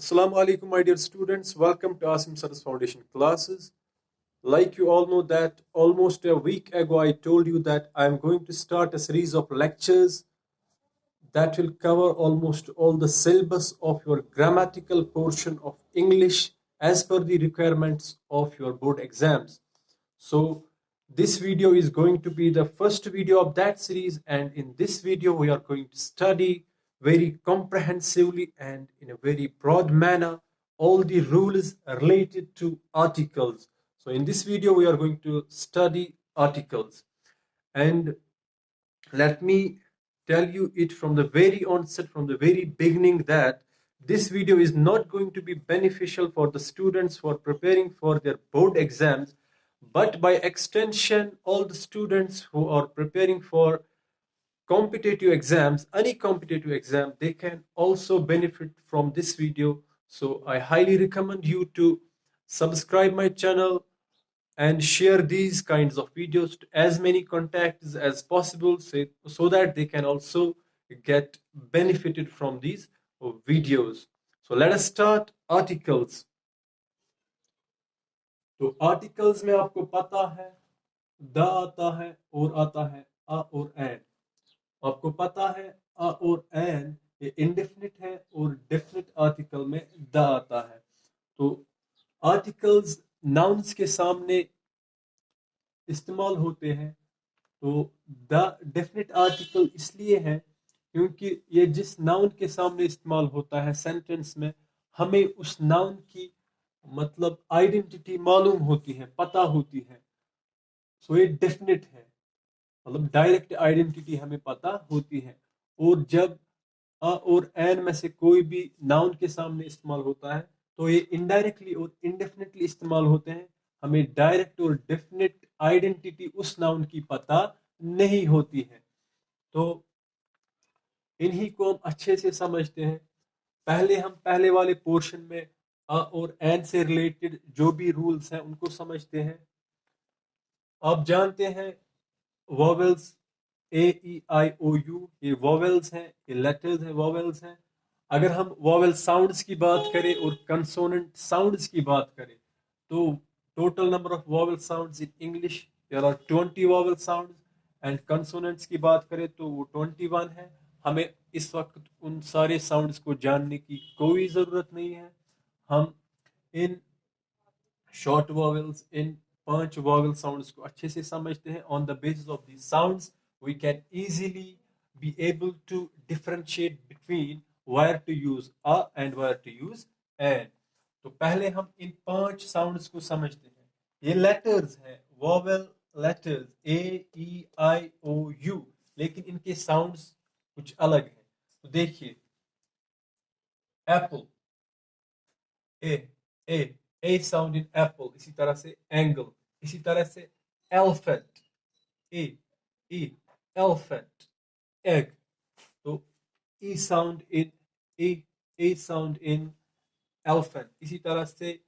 Assalamu alaikum, my dear students. Welcome to Asim Sar's Foundation classes. Like you all know that almost a week ago I told you that I am going to start a series of lectures that will cover almost all the syllabus of your grammatical portion of English as per the requirements of your board exams. So this video is going to be the first video of that series, and in this video we are going to study very comprehensively and in a very broad manner all the rules related to articles. So in this video we are going to study articles, and let me tell you it from the very onset, from the very beginning, that this video is not going to be beneficial for the students for preparing for their board exams, but by extension all the students who are preparing for competitive exams, any competitive exam, they can also benefit from this video. So I highly recommend you to subscribe my channel and share these kinds of videos to as many contacts as possible, so that they can also get benefited from these videos. So let us start articles. तो articles में आपको पता है the आता है और आता है अ और एन। आपको पता है अ और एन ये इंडेफिनिट है और डेफिनिट आर्टिकल में द आता है। तो आर्टिकल्स नाउन्स के सामने इस्तेमाल होते हैं। तो द डेफिनेट आर्टिकल इसलिए है क्योंकि ये जिस नाउन के सामने इस्तेमाल होता है सेंटेंस में, हमें उस नाउन की मतलब आइडेंटिटी मालूम होती है, पता होती है। सो ये डेफिनेट है, मतलब डायरेक्ट आइडेंटिटी हमें पता होती है। और जब अ और एन में से कोई भी नाउन के सामने इस्तेमाल होता है तो ये इनडायरेक्टली और इंडेफिनेटली इस्तेमाल होते हैं। हमें डायरेक्ट और डेफिनेट आइडेंटिटी उस नाउन की पता नहीं होती है। तो इन्हीं को हम अच्छे से समझते हैं। पहले हम पहले वाले पोर्शन में अ और एन से रिलेटेड जो भी रूल्स हैं उनको समझते हैं। आप जानते हैं vowels A E I O U, ये वॉवेल्स हैं, ये लेटर्स हैं, वॉवेल्स हैं। अगर हम वॉवेल साउंड्स की बात करें और कंसोनेंट साउंड्स की बात करें तो total number of vowel sounds in English there are 20 vowel sounds, and consonants की बात करें तो वो 21 है। हमें इस वक्त उन सारे साउंड्स को जानने की कोई ज़रूरत नहीं है। हम in short vowels, in 5 vowel sounds को अच्छे से समझते हैं। On the basis of these sounds we can easily be able to differentiate between where to use a and where to use an। तो पहले हम इन 5 साउंड्स को समझते हैं। ये लेटर्स हैं, vowel letters A E I O U, लेकिन इनके साउंड्स कुछ अलग हैं। तो देखिए apple, A A A sound in apple, इसी तरह से एंगल, इसी तरह से elephant, E E elephant, egg. तो E sound in A A sound in elephant, इसी तरह से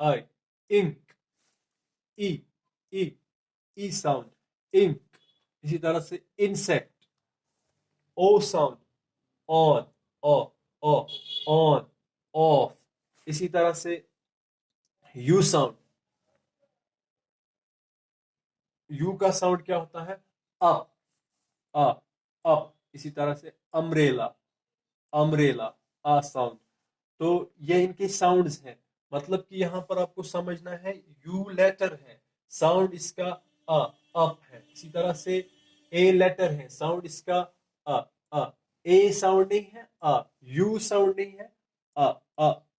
I ink, E E E sound ink, इसी तरह से insect, O sound on, O O on off, इसी तरह से यू साउंड, यू का साउंड क्या होता है अप, अ अप, इसी तरह से अम्ब्रेला, अम्ब्रेला, आ साउंड। तो ये इनके साउंड्स हैं। मतलब कि यहां पर आपको समझना है यू लेटर है, साउंड इसका अ, अप है। इसी तरह से ए लेटर है, साउंड इसका अ, अ, ए साउंड नहीं है अ, यू साउंड नहीं है अ,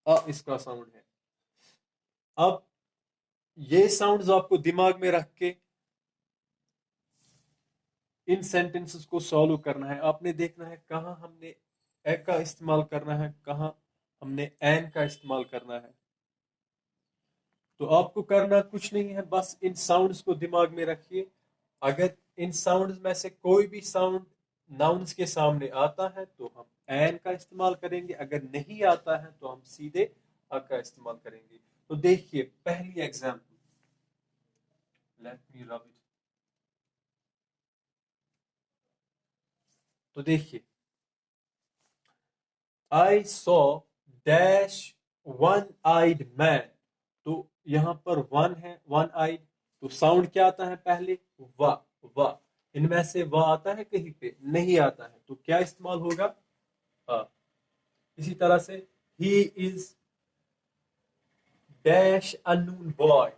अ, इसका साउंड है। अब ये साउंड्स आपको दिमाग में रख के इन सेंटेंसेस को सॉल्व करना है। आपने देखना है कहाँ हमने ए का इस्तेमाल करना है, कहाँ हमने एन का इस्तेमाल करना है। तो आपको करना कुछ नहीं है, बस इन साउंड्स को दिमाग में रखिए। अगर इन साउंड्स में से कोई भी साउंड नाउन्स के सामने आता है तो हम एन का इस्तेमाल करेंगे, अगर नहीं आता है तो हम सीधे अ का इस्तेमाल करेंगे। तो देखिए पहली example, let me rub it. तो देखिए, I saw dash one eyed man, तो यहाँ पर वन है, वन आइड, तो साउंड क्या आता है पहले, वा, वा। इनमें से वा आता है कहीं पे, नहीं आता है, तो क्या इस्तेमाल होगा, आ। इसी तरह से he is dash unknown boy,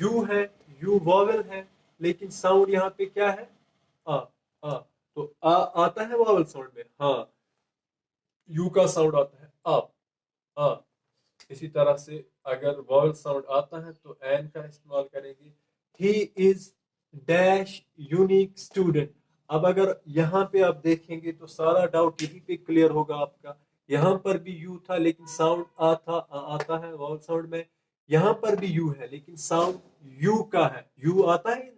you है, यू वॉवेल है, लेकिन साउंड यहाँ पे क्या है, आ, आ, तो आ आता है वॉवेल साउंड में, हाँ, यू का साउंड आता है आ। इसी तरह से अगर वॉवेल साउंड आता है तो एन का इस्तेमाल करेंगे। He is dash unique student. अब अगर यहाँ पे आप देखेंगे तो सारा डाउट यहीं पे क्लियर होगा आपका। यहाँ पर भी यू था लेकिन साउंड आ था, आता है वॉवेल साउंड में। यहाँ पर भी यू है लेकिन साउंड यू का है। यू आता है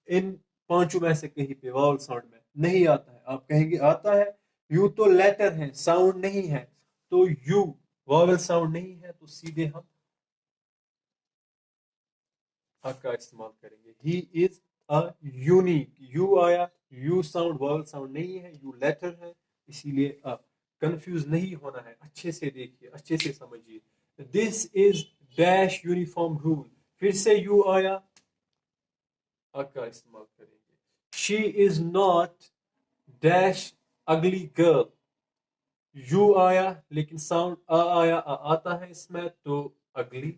इन पांचों में से कहीं पे वॉवेल साउंड में, नहीं आता है। आप कहेंगे आता है, यू तो लेटर है, साउंड नहीं है, तो यू वॉवेल साउंड नहीं है, तो सीधे हम अ का इस्तेमाल करेंगे। He is a unique, you आया, यू साउंड वॉवेल साउंड नहीं है, यू लेटर है, इसीलिए अ। कंफ्यूज नहीं होना है, अच्छे से देखिए, अच्छे से समझिए। This is dash uniform rule, फिर से यू आया, अ का इस्तेमाल करेंगे। शी इज नॉट डैश अगली गर्ल, यू आया लेकिन साउंड आ आया, आता है इसमें, तो अगली,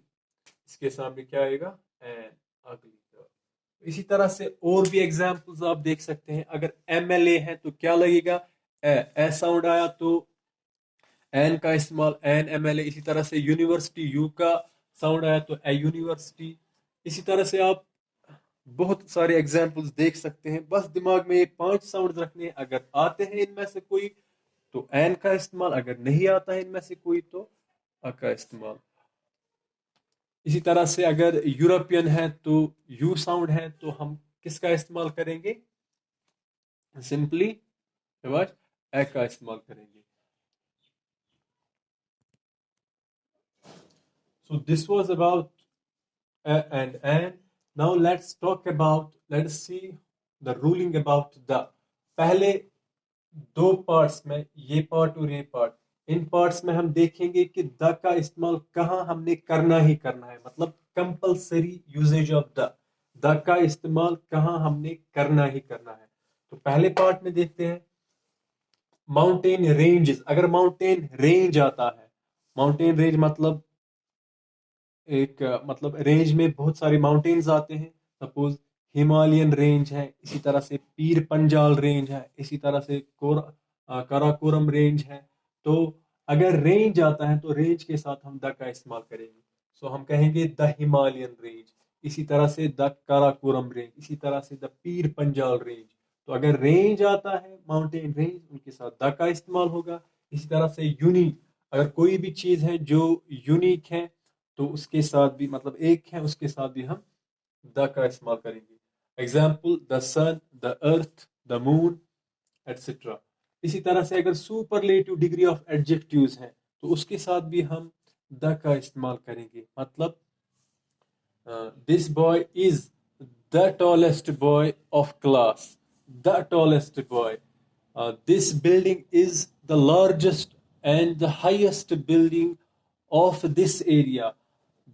इसके सामने क्या आएगा, एन, अगली गर्ल। इसी तरह से और भी एग्जांपल्स आप देख सकते हैं। अगर एमएलए है तो क्या लगेगा, ए साउंड आया तो एन का इस्तेमाल, एन एमएलए। इसी तरह से यूनिवर्सिटी, यू का साउंड आया तो ए यूनिवर्सिटी। इसी तरह से आप बहुत सारे एग्जाम्पल्स देख सकते हैं। बस दिमाग में ये 5 साउंड रखने हैं। अगर आते हैं इनमें से कोई तो एन का इस्तेमाल, अगर नहीं आता है इनमें से कोई तो अ का इस्तेमाल। इसी तरह से अगर यूरोपियन है तो यू साउंड है तो हम किसका इस्तेमाल करेंगे, सिंपली ए का इस्तेमाल करेंगे। So this was about and now let's talk about, let's see the ruling about the। पहले 2 पार्ट्स में, ये पार्ट और ये पार्ट, इन पार्ट्स में हम देखेंगे कि द का इस्तेमाल कहाँ हमने करना ही करना है, मतलब कंपल्सरी यूजेज ऑफ द का इस्तेमाल कहाँ हमने करना ही करना है। तो पहले पार्ट में देखते हैं माउंटेन रेंजेस। अगर माउंटेन रेंज आता है, माउंटेन रेंज मतलब एक मतलब रेंज में बहुत सारे माउंटेन्स आते हैं। सपोज हिमालयन रेंज है, इसी तरह से पीर पंजाल रेंज है, इसी तरह से काराकोरम रेंज है। तो अगर रेंज आता है तो रेंज के साथ हम द का इस्तेमाल करेंगे। सो हम कहेंगे द हिमालयन रेंज, इसी तरह से द काराकोरम रेंज, इसी तरह से द पीर पंजाल रेंज। तो अगर रेंज आता है, माउंटेन रेंज, उनके साथ द का इस्तेमाल होगा। इसी तरह से यूनिक, अगर कोई भी चीज है जो यूनिक है तो उसके साथ भी, मतलब एक है, उसके साथ भी हम द का इस्तेमाल करेंगे। Example the sun, the earth, the moon, etcetera. इसी तरह से अगर सुपरलेटिव डिग्री ऑफ एडजेक्टिव्स हैं तो उसके साथ भी हम द का इस्तेमाल करेंगे। मतलब this boy is the tallest boy of class, the tallest boy. This building is the largest and the highest building of this area,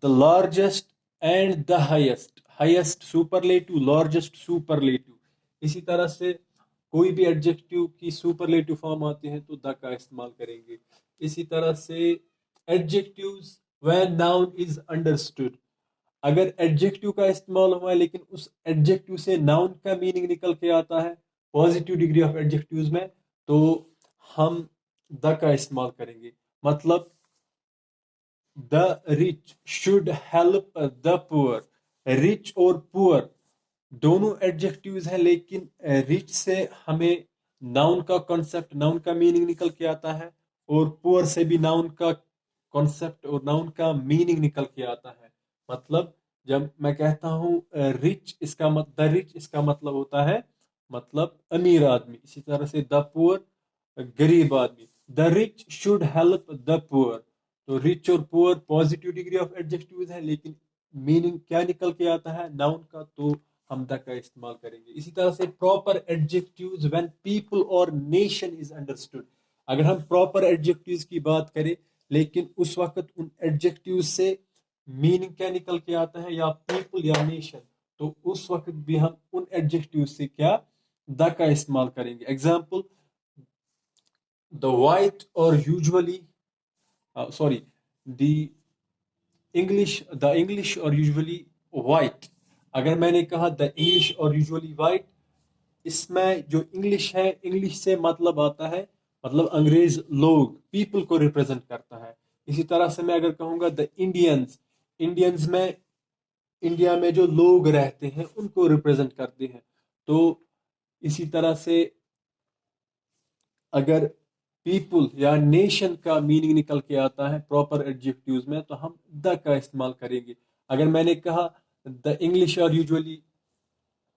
the largest and the highest, highest superlative, largest superlative। इसी तरह से कोई भी adjective की superlative form आते हैं तो the का इस्तेमाल करेंगे। इसी तरह से adjectives when noun is understood, अगर एडजेक्टिव का इस्तेमाल हुआ है लेकिन उस एडजेक्टिव से नाउन का मीनिंग निकल के आता है पॉजिटिव डिग्री ऑफ एडजेक्टिव्स में, तो हम द का इस्तेमाल करेंगे। मतलब the rich should help the poor, rich और पुअर दोनों एडजेक्टिव्स हैं, लेकिन रिच से हमें नाउन का कॉन्सेप्ट, नाउन का मीनिंग निकल के आता है, और पुअर से भी नाउन का कॉन्सेप्ट और नाउन का मीनिंग निकल के आता है। मतलब जब मैं कहता हूँ रिच, इसका मतलब, द रिच इसका मतलब होता है मतलब अमीर आदमी। इसी तरह से द पुअर गरीब आदमी। The rich should help the poor, तो रिच और poor positive degree of adjectives है, लेकिन मीनिंग क्या निकल के आता है नाउन का, तो हम द का इस्तेमाल करेंगे। इसी तरह से प्रॉपर एडजेक्टिव्स व्हेन पीपल और नेशन इज अंडरस्टूड, अगर हम प्रॉपर एडजेक्टिव्स की बात करें, लेकिन उस वक्त उन एडजेक्टिव्स से मीनिंग क्या निकल के आता है, या पीपल या नेशन, तो उस वक्त भी हम उन एडजेक्टिव्स से क्या द का इस्तेमाल करेंगे. एग्जाम्पल, द वाइट और यूजुअली सॉरी द इंग्लिश और यूजुअली वाइट. अगर मैंने कहा द इंग्लिश और यूजुअली वाइट, इसमें जो इंग्लिश है, इंग्लिश से मतलब आता है, मतलब अंग्रेज लोग, पीपल को रिप्रेजेंट करता है. इसी तरह से मैं अगर कहूंगा द इंडियंस, इंडियंस में इंडिया में जो लोग रहते हैं उनको रिप्रेजेंट करते हैं. तो इसी तरह से अगर पीपल या नेशन का मीनिंग निकल के आता है प्रॉपर एडजेक्टिव्स में, तो हम द का इस्तेमाल करेंगे. अगर मैंने कहा the English are usually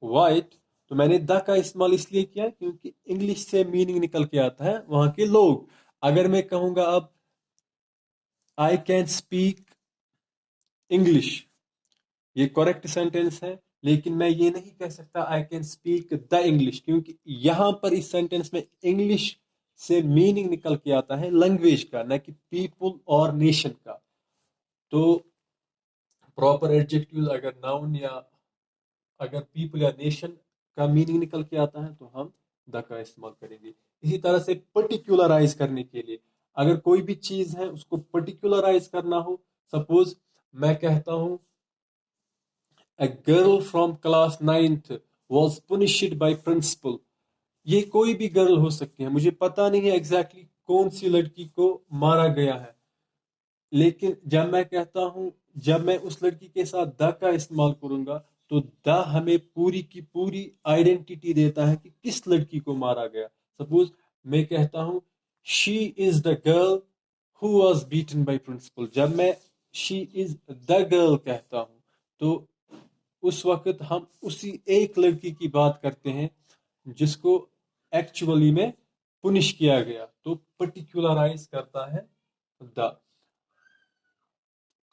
white, तो मैंने द का इस्तेमाल इसलिए किया क्योंकि इंग्लिश से मीनिंग निकल के आता है वहां के लोग. अगर मैं कहूंगा अब आई कैन स्पीक इंग्लिश, ये करेक्ट सेंटेंस है, लेकिन मैं ये नहीं कह सकता I can speak the English, क्योंकि यहां पर इस सेंटेंस में इंग्लिश से मीनिंग निकल के आता है लैंग्वेज का, न कि पीपल और नेशन का. तो प्रॉपर एडजेक्टिव अगर नाउन या अगर पीपल या नेशन का मीनिंग निकल के आता है, तो हम द का इस्तेमाल करेंगे. इसी तरह से पर्टिकुलराइज करने के लिए, अगर कोई भी चीज है उसको पर्टिकुलराइज करना हो, सपोज मैं कहता हूं A girl from class 9th was punished by principal. ये कोई भी गर्ल हो सकती है, मुझे पता नहीं है एग्जैक्टली कौन सी लड़की को मारा गया है, लेकिन जब मैं कहता हूं, जब मैं उस लड़की के साथ द का इस्तेमाल करूंगा, तो द हमें पूरी की पूरी आइडेंटिटी देता है कि किस लड़की को मारा गया. सपोज मैं कहता हूं she is the girl who was beaten by principal. जब मैं शी इज द गर्ल कहता हूं, तो उस वक्त हम उसी एक लड़की की बात करते हैं जिसको एक्चुअली में पुनिश किया गया. तो पर्टिकुलराइज करता है the.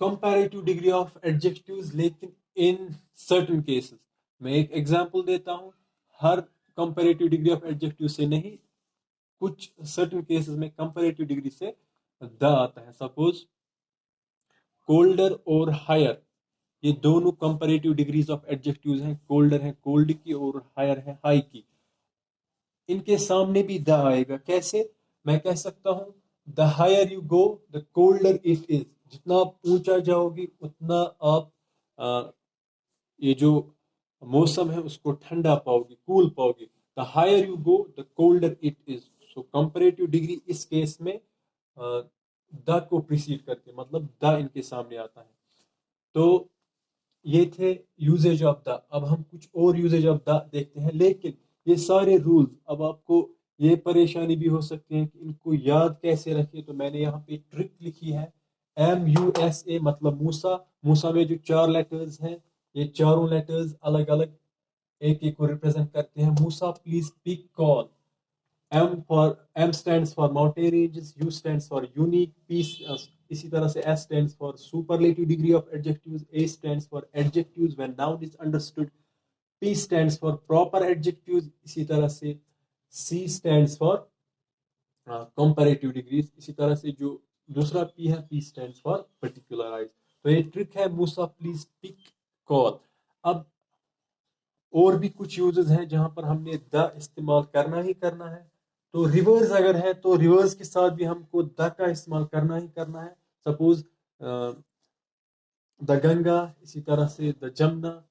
Comparative degree of adjectives, लेकिन इन सर्टेन केसेस, मैं एक एग्जांपल देता हूं, हर कंपैरेटिव डिग्री ऑफ एडजेक्टिव से नहीं, कुछ सर्टेन केसेस में कंपैरेटिव डिग्री से द आता है. सपोज कोल्डर और हायर, ये दोनों कंपैरेटिव डिग्रीज ऑफ एडजेक्टिव्स हैं. कोल्डर है कोल्ड की और हायर है हाई की. इनके सामने भी द आएगा. कैसे? मैं कह सकता हूं the higher you go the colder it is. जितना आप ऊंचा जाओगे उतना आप ये जो मौसम है उसको ठंडा पाओगे, कूल पाओगे. The higher you go the colder it is. So comparative degree इस केस में द को प्रीसीड करके, मतलब द इनके सामने आता है. तो ये थे यूजेज ऑफ द. अब हम कुछ और यूजेज ऑफ द देखते हैं, लेकिन ये सारे रूल्स, अब आपको ये परेशानी भी हो सकती है कि इनको याद कैसे रखें. तो मैंने यहाँ पे ट्रिक लिखी है, MUSA, मतलब मूसा. मूसा में जो 4 लेटर्स हैं, ये चारों लेटर्स अलग अलग एक एक को रिप्रेजेंट करते हैं. Musa please pick call. M stands for mountain ranges, U stands for unique, P इसी तरह से S stands for superlative degree of adjectives, A stands for adjectives when noun is understood, P stands for proper adjectives, इसी तरह से C stands for comparative degrees. इसी तरह से जो दूसरा P है, P stands for particularize. तो ये ट्रिक है मूसा प्लीज पिक कॉल. अब और भी कुछ यूजेस हैं जहां पर हमने द इस्तेमाल करना ही करना है. तो रिवर्स अगर है, तो रिवर्स के साथ भी हमको द का इस्तेमाल करना ही करना है. सपोज द गंगा, इसी तरह से द जमुना,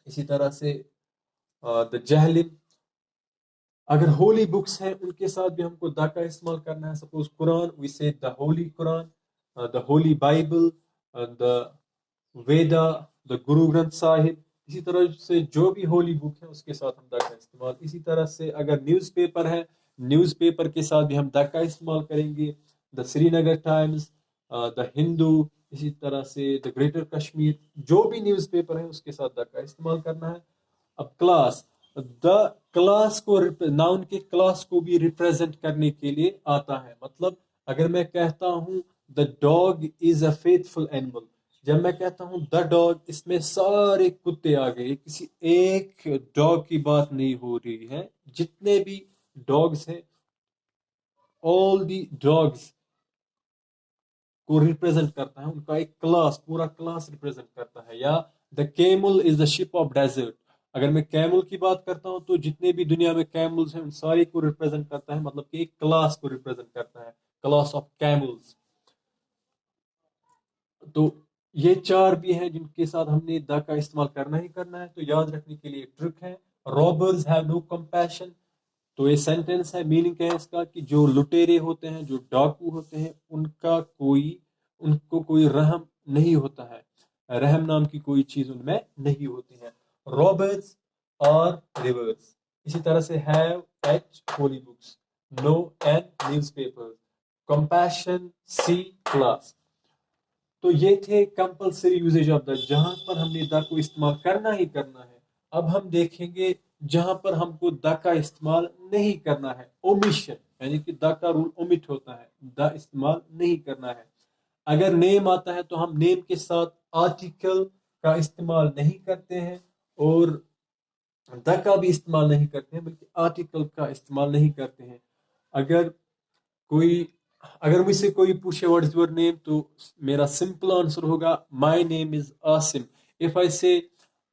इसी तरह से द जहलिम. अगर होली बुक्स हैं उनके साथ भी हमको द का इस्तेमाल करना है. सपोज कुरान, वी से the Holi Quran, the Holi Bible, the Veda, the Guru Granth Sahib. इसी तरह से जो भी होली बुक है उसके साथ हम द का इस्तेमाल. इसी तरह से अगर न्यूज़पेपर है, न्यूज़पेपर के साथ भी हम द का इस्तेमाल करेंगे. The Srinagar times, the Hindu, इसी तरह से द ग्रेटर कश्मीर, जो भी न्यूज़पेपर है उसके साथ द का इस्तेमाल करना है. अब क्लास, द क्लास को, नाउन के क्लास को भी रिप्रेजेंट करने के लिए आता है. मतलब अगर मैं कहता हूं the dog is a faithful animal, जब मैं कहता हूं द डॉग, इसमें सारे कुत्ते आ गए, किसी एक डॉग की बात नहीं हो रही है. जितने भी डॉग्स हैं ऑल दी डॉग्स को रिप्रेजेंट करता है, उनका एक क्लास, पूरा क्लास रिप्रेजेंट करता है। या the camel is the ship of desert, अगर मैं कैमल की बात करता हूं तो जितने भी दुनिया में कैमल्स हैं उन सारे को रिप्रेजेंट करता है, मतलब कि एक क्लास को रिप्रेजेंट करता है, क्लास ऑफ कैमल्स। तो ये चार भी हैं जिनके साथ हमने द का इस्तेमाल करना ही करना है। तो याद रखने के लिए एक ट्रिक है, रॉबर्स हैव नो कंपैशन। तो ये सेंटेंस है, मीनिंग क्या है इसका कि जो लुटेरे होते हैं, जो डाकू होते हैं, उनको कोई रहम नहीं होता है, रहम नाम की कोई चीज उनमें नहीं होती है। Robbers are rivers. इसी तरह से have H holy books, no an newspapers, compassion C class. तो ये थे कंपल्सरी यूजेज ऑफ द, जहां पर हमने द को इस्तेमाल करना ही करना है। अब हम देखेंगे जहां पर हमको द का इस्तेमाल नहीं करना है, ओमिशन, यानी कि द का रूल ओमिट होता है, द इस्तेमाल नहीं करना है। अगर नेम आता है तो हम नेम के साथ आर्टिकल का इस्तेमाल नहीं करते हैं, और द का भी इस्तेमाल नहीं करते हैं, बल्कि आर्टिकल का इस्तेमाल नहीं करते हैं। अगर कोई अगर मुझसे कोई पूछे व्हाट इज योर नेम, तो मेरा सिंपल आंसर होगा my name is Asim. If I say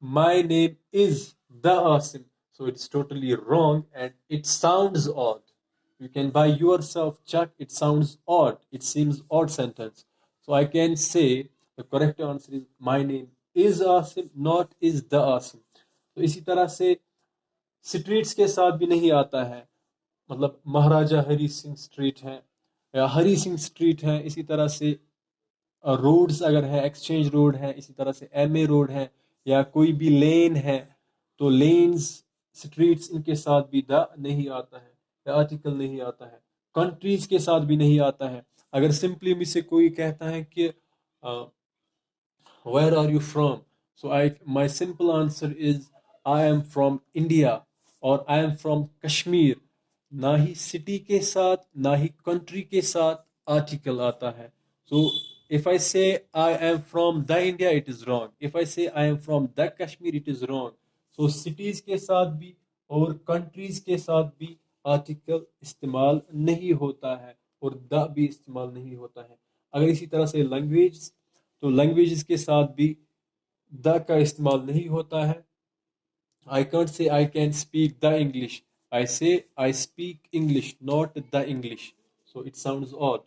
my name is the Asim, so it's totally wrong and it sounds odd. You can by yourself check, it sounds odd, it seems odd sentence. So I can say the correct answer is my name is Asim, not is the Asim. तो इसी तरह से streets के साथ भी नहीं आता है, मतलब महाराजा हरी सिंह स्ट्रीट है या हरी सिंह स्ट्रीट है। इसी तरह से रोड्स अगर है, एक्सचेंज रोड है, इसी तरह से एमए रोड है, या कोई भी लेन है, तो लेन्स, स्ट्रीट्स, इनके साथ भी द नहीं आता है, या आर्टिकल नहीं आता है। कंट्रीज के साथ भी नहीं आता है। अगर सिंपली मुझसे कोई कहता है कि where are you from, so I my simple answer is I am from India और आई एम फ्रॉम कश्मीर। ना ही सिटी के साथ ना ही कंट्री के साथ आर्टिकल आता है। सो if I say I am from the India, it is wrong. If I say I am from the Kashmir, it is wrong. So cities के साथ भी और countries के साथ भी article इस्तेमाल नहीं होता है, और द भी इस्तेमाल नहीं होता है। अगर इसी तरह से language, तो languages के साथ भी द का इस्तेमाल नहीं होता है। I can't say I can speak the English. I say I speak English, not the English. So it sounds odd.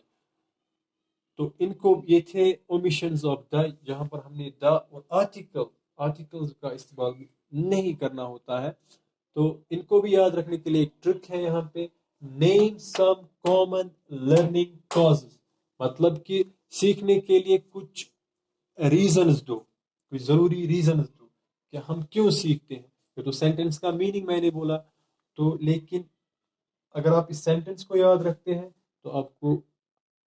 तो इनको, ये थे ओमिशंस ऑफ द, जहां पर हमने द और आर्टिकल्स का इस्तेमाल नहीं करना होता है। तो इनको भी याद रखने के लिए एक ट्रिक है यहाँ पे, name some common learning causes, मतलब कि सीखने के लिए कुछ रीजंस दो, कुछ जरूरी रीजंस दो कि हम क्यों सीखते हैं। ये तो सेंटेंस का मीनिंग मैंने बोला, तो लेकिन अगर आप इस सेंटेंस को याद रखते हैं तो आपको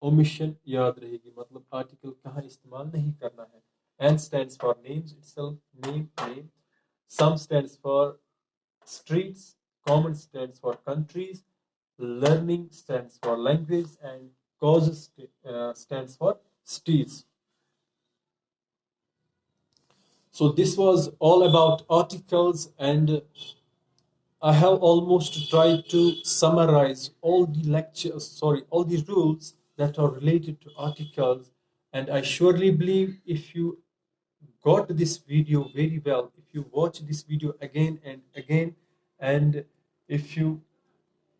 ओमिशन याद रहेगी, मतलब आर्टिकल कहाँ इस्तेमाल नहीं करना है। N stands for names itself, name. Some stands for streets, common stands for countries, learning stands for language, and causes stands for cities. So this was all about articles, and I have almost tried to summarize all the rules that are related to articles. And I surely believe if you got this video very well, if you watch this video again and again, and if you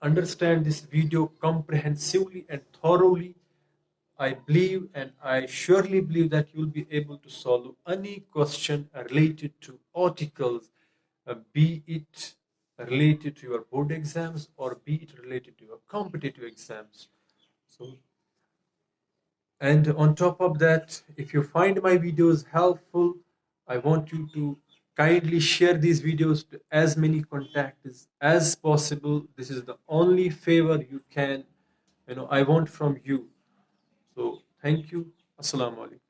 understand this video comprehensively and thoroughly, I believe and I surely believe that you'll be able to solve any question related to articles, be it related to your board exams or be it related to your competitive exams. So, and on top of that, if you find my videos helpful, I want you to kindly share these videos to as many contacts as possible. This is the only favor I want from you. So thank you. Assalamu alaikum.